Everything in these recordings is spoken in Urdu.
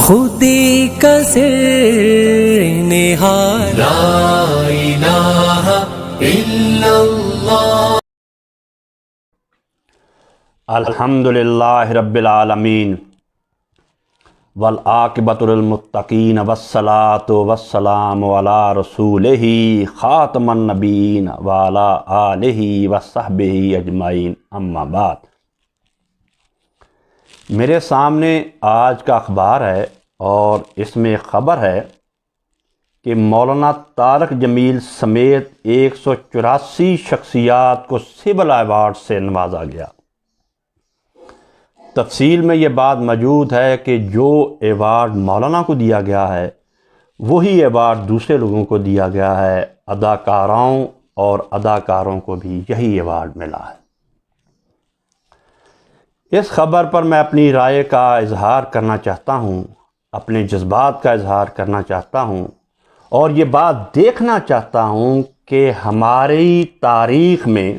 خودی کا سر نہاد لا الہ الا اللہ۔ الحمدللہ رب العالمین والعاقبۃ للمتقین والصلاۃ والسلام علی رسولہ خاتم النبیین وعلی آلہ وصحبہ اجمعین، اما بعد۔ میرے سامنے آج کا اخبار ہے اور اس میں خبر ہے کہ مولانا طارق جمیل سمیت 184 شخصیات کو سول ایوارڈ سے نوازا گیا۔ تفصیل میں یہ بات موجود ہے کہ جو ایوارڈ مولانا کو دیا گیا ہے وہی ایوارڈ دوسرے لوگوں کو دیا گیا ہے۔ اداکاراؤں اور اداکاروں کو بھی یہی ایوارڈ ملا ہے۔ اس خبر پر میں اپنی رائے کا اظہار کرنا چاہتا ہوں، اپنے جذبات کا اظہار کرنا چاہتا ہوں، اور یہ بات دیکھنا چاہتا ہوں کہ ہماری تاریخ میں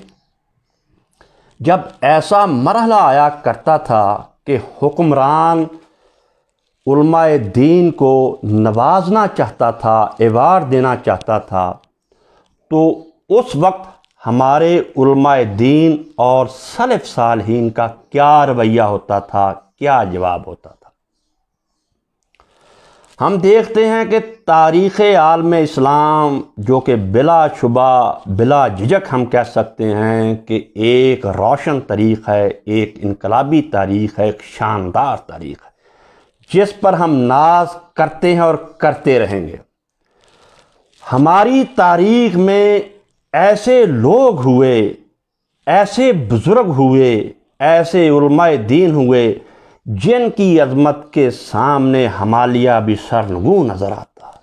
جب ایسا مرحلہ آیا کرتا تھا کہ حکمران علماء دین کو نوازنا چاہتا تھا، ایوارڈ دینا چاہتا تھا، تو اس وقت ہمارے علماء دین اور سلف صالحین کا کیا رویہ ہوتا تھا، کیا جواب ہوتا تھا۔ ہم دیکھتے ہیں کہ تاریخ عالم اسلام جو کہ بلا شبہ بلا جھجک ہم کہہ سکتے ہیں کہ ایک روشن تاریخ ہے، ایک انقلابی تاریخ ہے، ایک شاندار تاریخ ہے، جس پر ہم ناز کرتے ہیں اور کرتے رہیں گے۔ ہماری تاریخ میں ایسے لوگ ہوئے، ایسے بزرگ ہوئے، ایسے علماء دین ہوئے جن کی عظمت کے سامنے ہمالیہ بھی سرنگوں نظر آتا ہے۔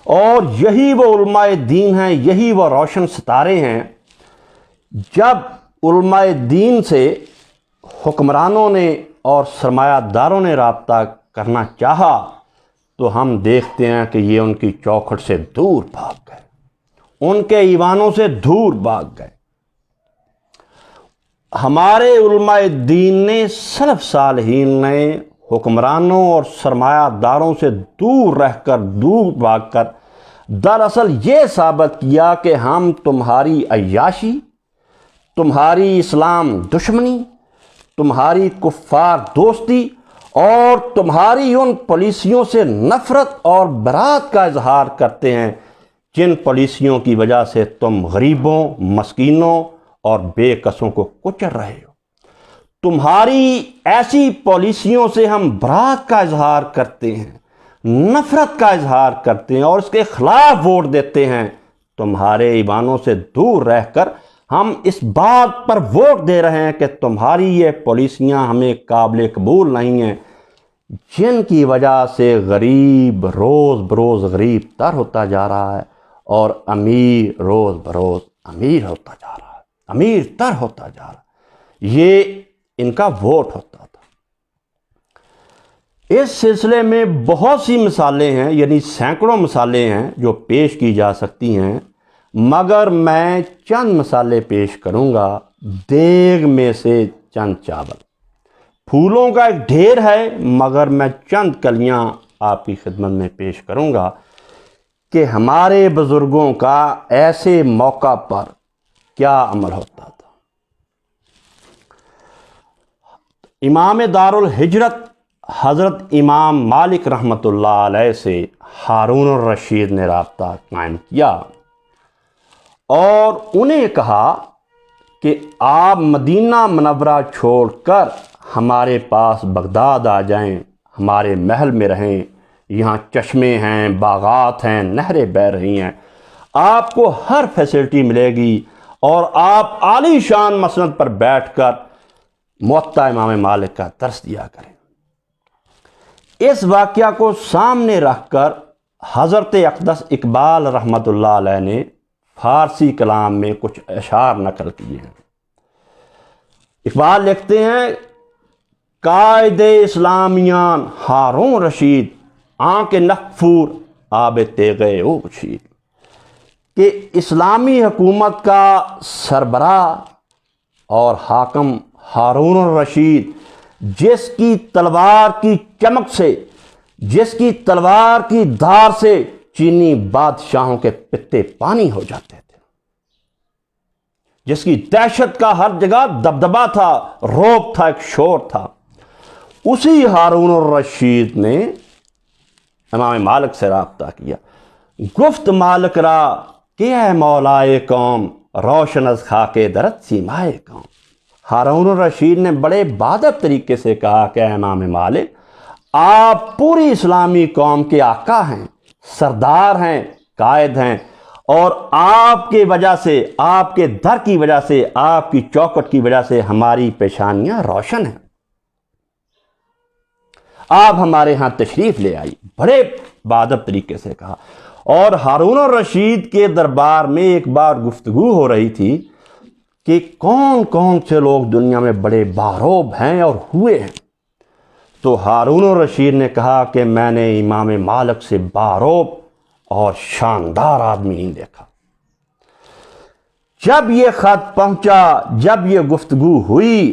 اور یہی وہ علماء دین ہیں، یہی وہ روشن ستارے ہیں۔ جب علماء دین سے حکمرانوں نے اور سرمایہ داروں نے رابطہ کرنا چاہا تو ہم دیکھتے ہیں کہ یہ ان کی چوکھٹ سے دور بھاگ گئے، ان کے ایوانوں سے دور بھاگ گئے۔ ہمارے علماء دین نے، سلف صالحین نے حکمرانوں اور سرمایہ داروں سے دور رہ کر، دور بھاگ کر دراصل یہ ثابت کیا کہ ہم تمہاری عیاشی، تمہاری اسلام دشمنی، تمہاری کفار دوستی اور تمہاری ان پالیسیوں سے نفرت اور برات کا اظہار کرتے ہیں جن پالیسیوں کی وجہ سے تم غریبوں، مسکینوں اور بے کسوں کو کچل رہے ہو۔ تمہاری ایسی پالیسیوں سے ہم برات کا اظہار کرتے ہیں، نفرت کا اظہار کرتے ہیں اور اس کے خلاف ووٹ دیتے ہیں۔ تمہارے ایوانوں سے دور رہ کر ہم اس بات پر ووٹ دے رہے ہیں کہ تمہاری یہ پالیسیاں ہمیں قابل قبول نہیں ہیں، جن کی وجہ سے غریب روز بروز غریب تر ہوتا جا رہا ہے اور امیر روز بروز امیر ہوتا جا رہا ہے، امیر تر ہوتا جا رہا ہے۔ یہ ان کا ووٹ ہوتا تھا۔ اس سلسلے میں بہت سی مثالیں ہیں، یعنی سینکڑوں مثالیں ہیں جو پیش کی جا سکتی ہیں، مگر میں چند مثالیں پیش کروں گا۔ دیگ میں سے چند چاول، پھولوں کا ایک ڈھیر ہے، مگر میں چند کلیاں آپ کی خدمت میں پیش کروں گا کہ ہمارے بزرگوں کا ایسے موقع پر کیا عمل ہوتا تھا۔ امام دارالہجرت حضرت امام مالک رحمۃ اللہ علیہ سے ہارون الرشید نے رابطہ قائم کیا اور انہیں کہا کہ آپ مدینہ منورہ چھوڑ کر ہمارے پاس بغداد آ جائیں، ہمارے محل میں رہیں، یہاں چشمے ہیں، باغات ہیں، نہریں بہہ رہی ہیں، آپ کو ہر فیسلٹی ملے گی اور آپ عالی شان مسند پر بیٹھ کر موطا امام مالک کا درس دیا کریں۔ اس واقعہ کو سامنے رکھ کر حضرت اقدس اقبال رحمۃ اللہ علیہ نے فارسی کلام میں کچھ اشعار نقل کیے ہیں۔ اقبال لکھتے ہیں: قائد اسلامیان ہارون رشید، آنکھ نقفور آب تیغ او کشید، کہ اسلامی حکومت کا سربراہ اور حاکم ہارون الرشید جس کی تلوار کی چمک سے، جس کی تلوار کی دھار سے چینی بادشاہوں کے پتے پانی ہو جاتے تھے، جس کی دہشت کا ہر جگہ دبدبا تھا، روب تھا، ایک شور تھا، اسی ہارون الرشید نے امام مالک سے رابطہ کیا۔ گفت مالک را کہ اے مولائے قوم، روشن از خاک درت سیمائے قوم۔ ہارون الرشید نے بڑے بادب طریقے سے کہا کہ اے امام مالک، آپ پوری اسلامی قوم کے آقا ہیں، سردار ہیں، قائد ہیں، اور آپ کی وجہ سے، آپ کے در کی وجہ سے، آپ کی چوکٹ کی وجہ سے ہماری پیشانیاں روشن ہیں، آپ ہمارے ہاں تشریف لے آئی۔ بڑے بادب طریقے سے کہا۔ اور ہارون الرشید کے دربار میں ایک بار گفتگو ہو رہی تھی کہ کون کون سے لوگ دنیا میں بڑے باروب ہیں اور ہوئے ہیں، تو ہارون الرشید نے کہا کہ میں نے امام مالک سے باروب اور شاندار آدمی نہیں دیکھا۔ جب یہ خط پہنچا، جب یہ گفتگو ہوئی،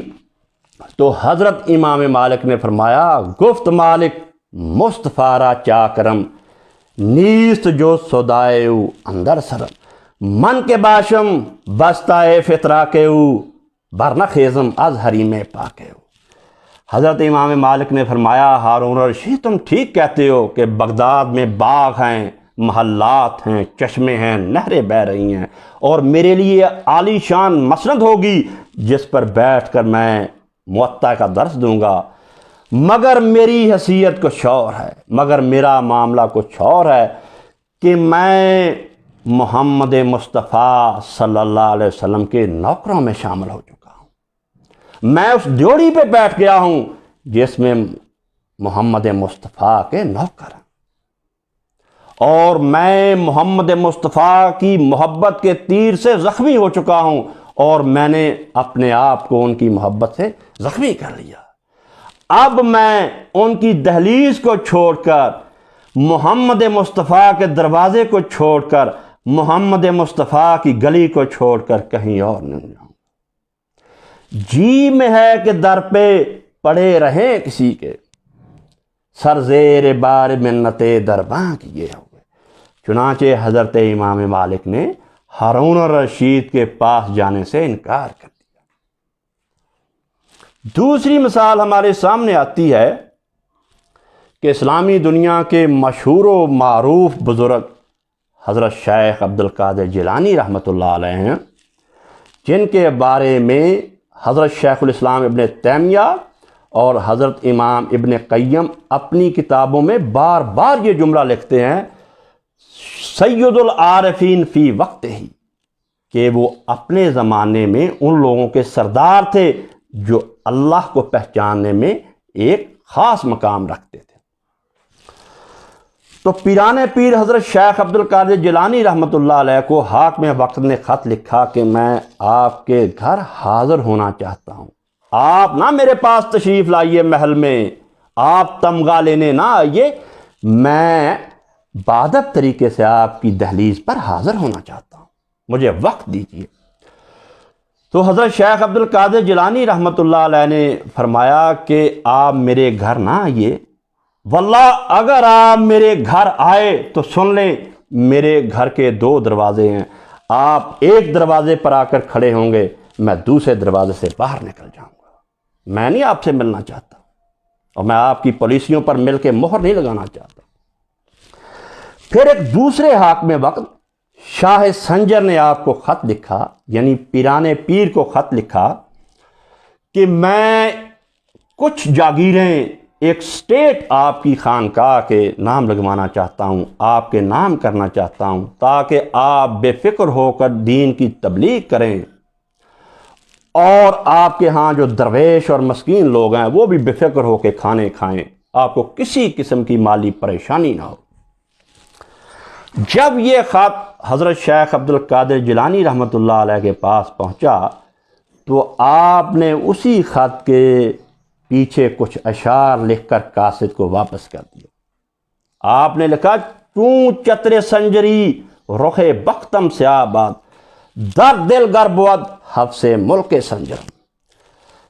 تو حضرت امام مالک نے فرمایا، گفت مالک مصطفیٰ را چا کرم، نیست جو سودائے او اندر سرم، من کے باشم بستائے فطرہ کے او، برنہ خیزم از حریم پاک او۔ حضرت امام مالک نے فرمایا، ہارون الرشید تم ٹھیک کہتے ہو کہ بغداد میں باغ ہیں، محلات ہیں، چشمے ہیں، نہریں بہہ رہی ہیں، اور میرے لیے عالی شان مسند ہوگی جس پر بیٹھ کر میں موطا کا درس دوں گا، مگر میری حیثیت کچھ اور ہے، مگر میرا معاملہ کچھ اور ہے کہ میں محمد مصطفیٰ صلی اللہ علیہ وسلم کے نوکروں میں شامل ہو چکا ہوں، میں اس ڈیوڑی پہ بیٹھ گیا ہوں جس میں محمد مصطفیٰ کے نوکر ہیں، اور میں محمد مصطفیٰ کی محبت کے تیر سے زخمی ہو چکا ہوں، اور میں نے اپنے آپ کو ان کی محبت سے زخمی کر لیا۔ اب میں ان کی دہلیز کو چھوڑ کر، محمد مصطفیٰ کے دروازے کو چھوڑ کر، محمد مصطفیٰ کی گلی کو چھوڑ کر کہیں اور نہیں جاؤں۔ جی میں ہے کہ در پہ پڑے رہیں کسی کے، سر زیر بار منت درباں کیے ہوئے۔ چنانچہ حضرت امام مالک نے ہارون الرشید کے پاس جانے سے انکار کر دیا۔ دوسری مثال ہمارے سامنے آتی ہے کہ اسلامی دنیا کے مشہور و معروف بزرگ حضرت شیخ عبد القادر جیلانی رحمۃ اللہ علیہ ہیں، جن کے بارے میں حضرت شیخ الاسلام ابن تیمیہ اور حضرت امام ابن قیم اپنی کتابوں میں بار بار یہ جملہ لکھتے ہیں، سید العارفین فی وقت ہی، کہ وہ اپنے زمانے میں ان لوگوں کے سردار تھے جو اللہ کو پہچاننے میں ایک خاص مقام رکھتے تھے۔ تو پیران پیر حضرت شیخ عبد القادر جیلانی رحمۃ اللہ علیہ کو حاکم وقت نے خط لکھا کہ میں آپ کے گھر حاضر ہونا چاہتا ہوں، آپ نہ میرے پاس تشریف لائیے محل میں، آپ تمغہ لینے نہ آئیے، میں بادب طریقے سے آپ کی دہلیز پر حاضر ہونا چاہتا ہوں، مجھے وقت دیجیے۔ تو حضرت شیخ عبد القادر جیلانی رحمۃ اللہ علیہ نے فرمایا کہ آپ میرے گھر نہ آئیے، واللہ اگر آپ میرے گھر آئے تو سن لیں، میرے گھر کے 2 دروازے ہیں، آپ ایک دروازے پر آ کر کھڑے ہوں گے، میں دوسرے دروازے سے باہر نکل جاؤں گا، میں نہیں آپ سے ملنا چاہتا، اور میں آپ کی پالیسیوں پر مل کے مہر نہیں لگانا چاہتا۔ پھر ایک دوسرے حاکم وقت شاہ سنجر نے آپ کو خط لکھا، یعنی پیران پیر کو خط لکھا کہ میں کچھ جاگیریں، ایک سٹیٹ آپ کی خانقاہ کے نام لگوانا چاہتا ہوں، آپ کے نام کرنا چاہتا ہوں، تاکہ آپ بے فکر ہو کر دین کی تبلیغ کریں، اور آپ کے ہاں جو درویش اور مسکین لوگ ہیں وہ بھی بے فکر ہو کے کھانے کھائیں، آپ کو کسی قسم کی مالی پریشانی نہ ہو۔ جب یہ خط حضرت شیخ عبد القادر جیلانی رحمۃ اللہ علیہ کے پاس پہنچا تو آپ نے اسی خط کے پیچھے کچھ اشعار لکھ کر قاصد کو واپس کر دیا۔ آپ نے لکھا، چوں چتر سنجری رخ بختم سے آباد، در دل گر بود حفظ ملک سنجر،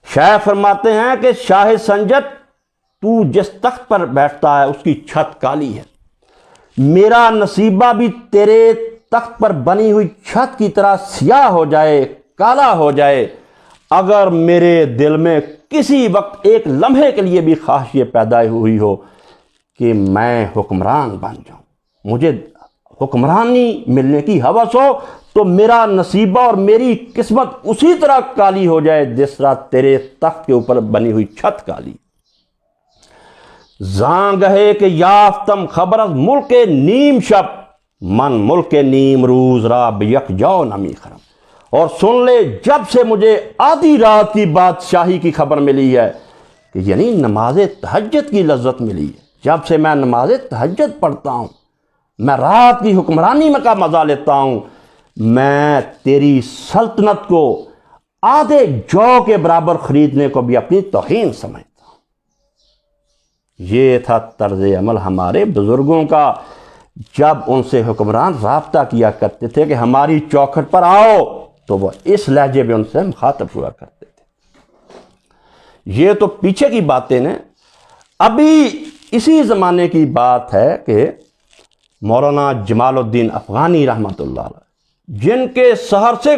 شاعر فرماتے ہیں کہ شاہ سنجد تو جس تخت پر بیٹھتا ہے اس کی چھت کالی ہے، میرا نصیبہ بھی تیرے تخت پر بنی ہوئی چھت کی طرح سیاہ ہو جائے، کالا ہو جائے، اگر میرے دل میں کسی وقت ایک لمحے کے لیے بھی خواہش یہ پیدا ہوئی ہو کہ میں حکمران بن جاؤں، مجھے حکمرانی ملنے کی ہوس ہو، تو میرا نصیبہ اور میری قسمت اسی طرح کالی ہو جائے جس طرح تیرے تخت کے اوپر بنی ہوئی چھت کالی۔ زاں گہے کہ یافتم خبر از ملک نیم شب، من ملک نیم روز را بیک جاؤ نمی خرم۔ اور سن لے جب سے مجھے آدھی رات کی بادشاہی کی خبر ملی ہے، کہ یعنی نماز تہجد کی لذت ملی ہے، جب سے میں نماز تہجد پڑھتا ہوں، میں رات کی حکمرانی میں کا مزہ لیتا ہوں، میں تیری سلطنت کو آدھے جو کے برابر خریدنے کو بھی اپنی توہین سمجھتا ہوں۔ یہ تھا طرز عمل ہمارے بزرگوں کا جب ان سے حکمران رابطہ کیا کرتے تھے کہ ہماری چوکھٹ پر آؤ، تو وہ اس لہجے میں ان سے مخاطب ہوا کرتے تھے۔ یہ تو پیچھے کی باتیں ہیں۔ ابھی اسی زمانے کی بات ہے کہ مولانا جمال الدین افغانی رحمۃ اللہ علیہ، جن کے سحر سے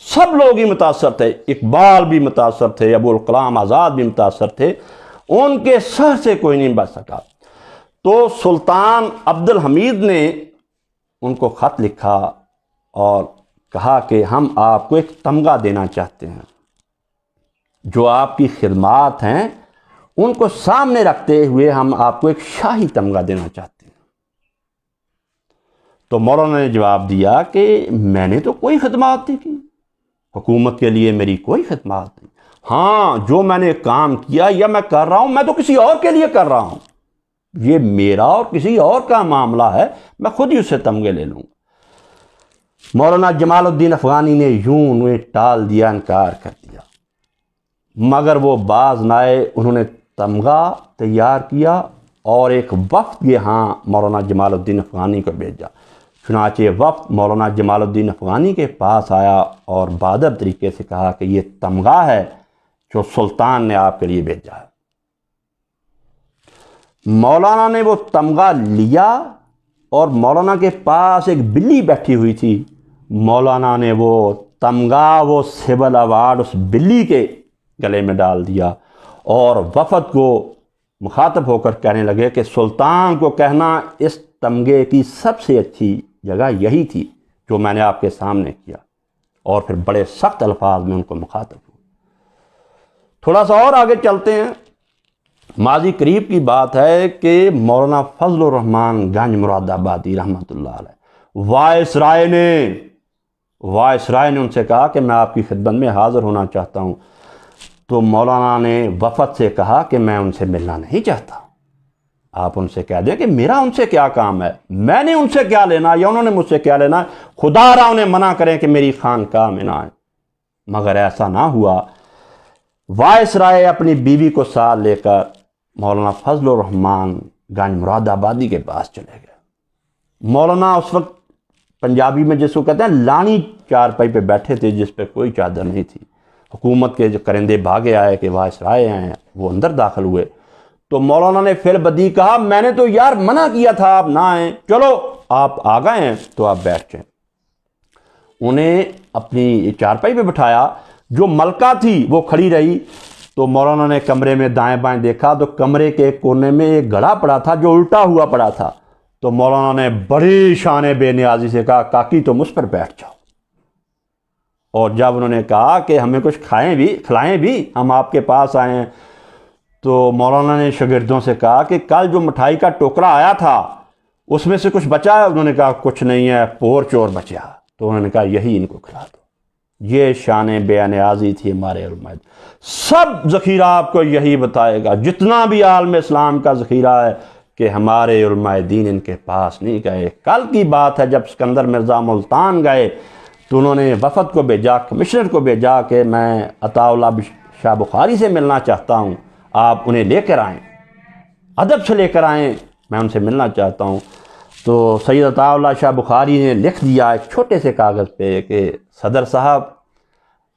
سب لوگ ہی متاثر تھے، اقبال بھی متاثر تھے، ابو الکلام آزاد بھی متاثر تھے، ان کے سحر سے کوئی نہیں بچ سکا۔ تو سلطان عبد الحمید نے ان کو خط لکھا اور کہا کہ ہم آپ کو ایک تمغہ دینا چاہتے ہیں، جو آپ کی خدمات ہیں ان کو سامنے رکھتے ہوئے ہم آپ کو ایک شاہی تمغہ دینا چاہتے ہیں۔ تو مولانا نے جواب دیا کہ میں نے تو کوئی خدمات نہیں کی، حکومت کے لیے میری کوئی خدمات نہیں، ہاں جو میں نے کام کیا یا میں کر رہا ہوں میں تو کسی اور کے لیے کر رہا ہوں، یہ میرا اور کسی اور کا معاملہ ہے، میں خود ہی اس سے تمغے لے لوں گا۔ مولانا جمال الدین افغانی نے یوں انہیں ٹال دیا، انکار کر دیا، مگر وہ باز نہ آئے۔ انہوں نے تمغہ تیار کیا اور ایک وفد کے ہاں مولانا جمال الدین افغانی کو بھیجا۔ چنانچہ وفد مولانا جمال الدین افغانی کے پاس آیا اور بادب طریقے سے کہا کہ یہ تمغہ ہے جو سلطان نے آپ کے لیے بھیجا ہے۔ مولانا نے وہ تمغہ لیا اور مولانا کے پاس ایک بلی بیٹھی ہوئی تھی، مولانا نے وہ تمغہ، وہ سول ایوارڈ اس بلی کے گلے میں ڈال دیا اور وفد کو مخاطب ہو کر کہنے لگے کہ سلطان کو کہنا اس تمغے کی سب سے اچھی جگہ یہی تھی جو میں نے آپ کے سامنے کیا، اور پھر بڑے سخت الفاظ میں ان کو مخاطب ہوا۔ تھوڑا سا اور آگے چلتے ہیں۔ ماضی قریب کی بات ہے کہ مولانا فضل الرحمان گنج مراد آبادی رحمۃ اللہ علیہ، وائسرائے نے ان سے کہا کہ میں آپ کی خدمت میں حاضر ہونا چاہتا ہوں۔ تو مولانا نے وفد سے کہا کہ میں ان سے ملنا نہیں چاہتا، آپ ان سے کہہ دیں کہ میرا ان سے کیا کام ہے، میں نے ان سے کیا لینا یا انہوں نے مجھ سے کیا لینا، خدا را انہیں منع کریں کہ میری خانقاہ میں نہ آئیں۔ مگر ایسا نہ ہوا۔ وائسرائے اپنی بیوی کو ساتھ لے کر مولانا فضل الرحمان گنج مراد آبادی کے پاس چلے گئے۔ مولانا اس وقت پنجابی میں جس کو کہتے ہیں لانی چارپائی پہ بیٹھے تھے، جس پہ کوئی چادر نہیں تھی۔ حکومت کے جو کرندے بھاگے آئے کہ وائسرائے ہیں، وہ اندر داخل ہوئے۔ تو مولانا نے فعل بدی کہا، میں نے تو یار منع کیا تھا آپ نہ آئیں، چلو آپ آ گئے ہیں تو آپ بیٹھ جائیں۔ انہیں اپنی چارپائی پہ بٹھایا، جو ملکہ تھی وہ کھڑی رہی۔ تو مولانا نے کمرے میں دائیں بائیں دیکھا تو کمرے کے کونے میں ایک گھڑا پڑا تھا جو الٹا ہوا پڑا تھا۔ تو مولانا نے بڑی شان بے نیازی سے کہا، کاکی تم اس پر بیٹھ جاؤ۔ اور جب انہوں نے کہا کہ ہمیں کچھ کھلائیں بھی، ہم آپ کے پاس آئے ہیں، تو مولانا نے شاگردوں سے کہا کہ کل جو مٹھائی کا ٹوکرا آیا تھا اس میں سے کچھ بچا ہے؟ انہوں نے کہا کچھ نہیں ہے، پور چور بچا۔ تو انہوں نے کہا یہی ان کو کھلا دو۔ یہ شان بے نیازی تھی ہمارے علماء، سب ذخیرہ آپ کو یہی بتائے گا، جتنا بھی عالم اسلام کا ذخیرہ ہے کہ ہمارے علماء دین ان کے پاس نہیں گئے۔ کل کی بات ہے جب اسکندر مرزا ملتان گئے تو انہوں نے وفد کو بھیجا، کمشنر کو بھیجا کہ میں عطا اللہ شاہ بخاری سے ملنا چاہتا ہوں، آپ انہیں لے کر آئیں، ادب سے لے کر آئیں، میں ان سے ملنا چاہتا ہوں۔ تو سید عطا اللہ شاہ بخاری نے لکھ دیا ایک چھوٹے سے کاغذ پہ کہ صدر صاحب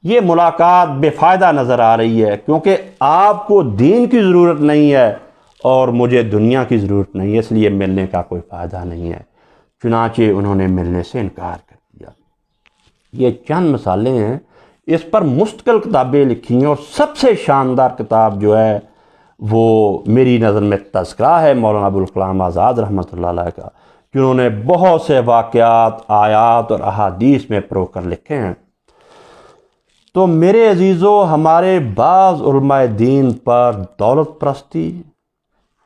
یہ ملاقات بے فائدہ نظر آ رہی ہے، کیونکہ آپ کو دین کی ضرورت نہیں ہے اور مجھے دنیا کی ضرورت نہیں ہے، اس لیے ملنے کا کوئی فائدہ نہیں ہے۔ چنانچہ انہوں نے ملنے سے انکار کر دیا۔ یہ چند مثالیں ہیں، اس پر مستقل کتابیں لکھی ہیں، اور سب سے شاندار کتاب جو ہے وہ میری نظر میں تذکرہ ہے مولانا ابوالکلام آزاد رحمۃ اللہ علیہ کا، جنہوں نے بہت سے واقعات، آیات اور احادیث میں پرو کر لکھے ہیں۔ تو میرے عزیزو، ہمارے بعض علماء دین پر دولت پرستی،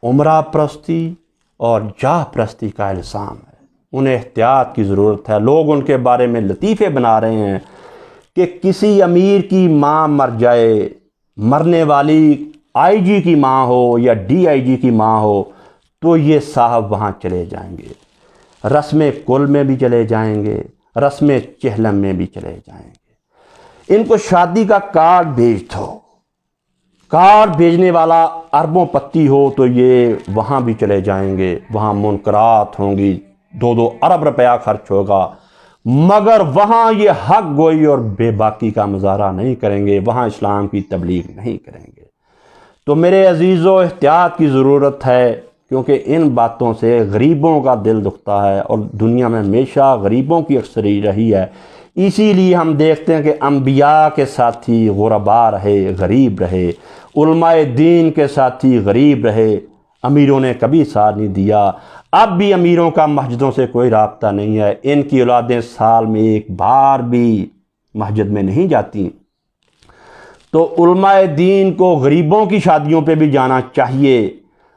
عمرہ پرستی اور جاہ پرستی کا الزام ہے۔ انہیں احتیاط کی ضرورت ہے۔ لوگ ان کے بارے میں لطیفے بنا رہے ہیں کہ کسی امیر کی ماں مر جائے، مرنے والی آئی جی کی ماں ہو یا ڈی آئی جی کی ماں ہو، تو یہ صاحب وہاں چلے جائیں گے، رسم کل میں بھی چلے جائیں گے، رسم چہلم میں بھی چلے جائیں گے۔ ان کو شادی کا کارڈ بھیج دو، کارڈ بھیجنے والا اربوں پتی ہو تو یہ وہاں بھی چلے جائیں گے، وہاں منکرات ہوں گی، 2 ارب روپیہ خرچ ہوگا، مگر وہاں یہ حق گوئی اور بے باکی کا مظاہرہ نہیں کریں گے، وہاں اسلام کی تبلیغ نہیں کریں گے۔ تو میرے عزیزو، احتیاط کی ضرورت ہے، کیونکہ ان باتوں سے غریبوں کا دل دکھتا ہے، اور دنیا میں ہمیشہ غریبوں کی اکثری رہی ہے۔ اسی لیے ہم دیکھتے ہیں کہ انبیاء کے ساتھی غربا رہے، غریب رہے، علماء دین کے ساتھی غریب رہے، امیروں نے کبھی ساتھ نہیں دیا۔ اب بھی امیروں کا مسجدوں سے کوئی رابطہ نہیں ہے، ان کی اولادیں سال میں ایک بار بھی مسجد میں نہیں جاتی۔ تو علماء دین کو غریبوں کی شادیوں پہ بھی جانا چاہیے،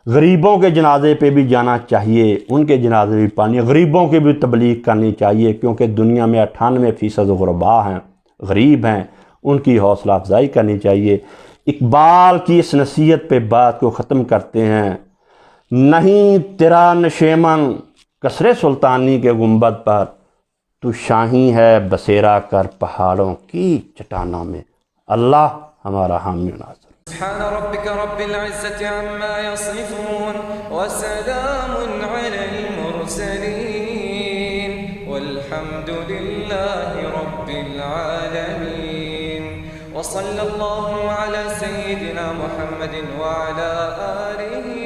غریبوں کے جنازے پہ بھی جانا چاہیے، ان کے جنازے بھی پڑھنے، غریبوں کی بھی تبلیغ کرنی چاہیے، کیونکہ دنیا میں 98% غربا ہیں، غریب ہیں، ان کی حوصلہ افزائی کرنی چاہیے۔ اقبال کی اس نصیحت پہ بات کو ختم کرتے ہیں: نہیں تیرا نشیمن کسرے سلطانی کے گنبد پر، تو شاہی ہے بسیرا کر پہاڑوں کی چٹانوں میں۔ اللہ ہمارا حامی و ناصر۔ سبحان ربك رب العزة عما يصفون وسلام على المرسلين والحمد لله رب العالمين وصلى الله على سيدنا محمد وعلى آله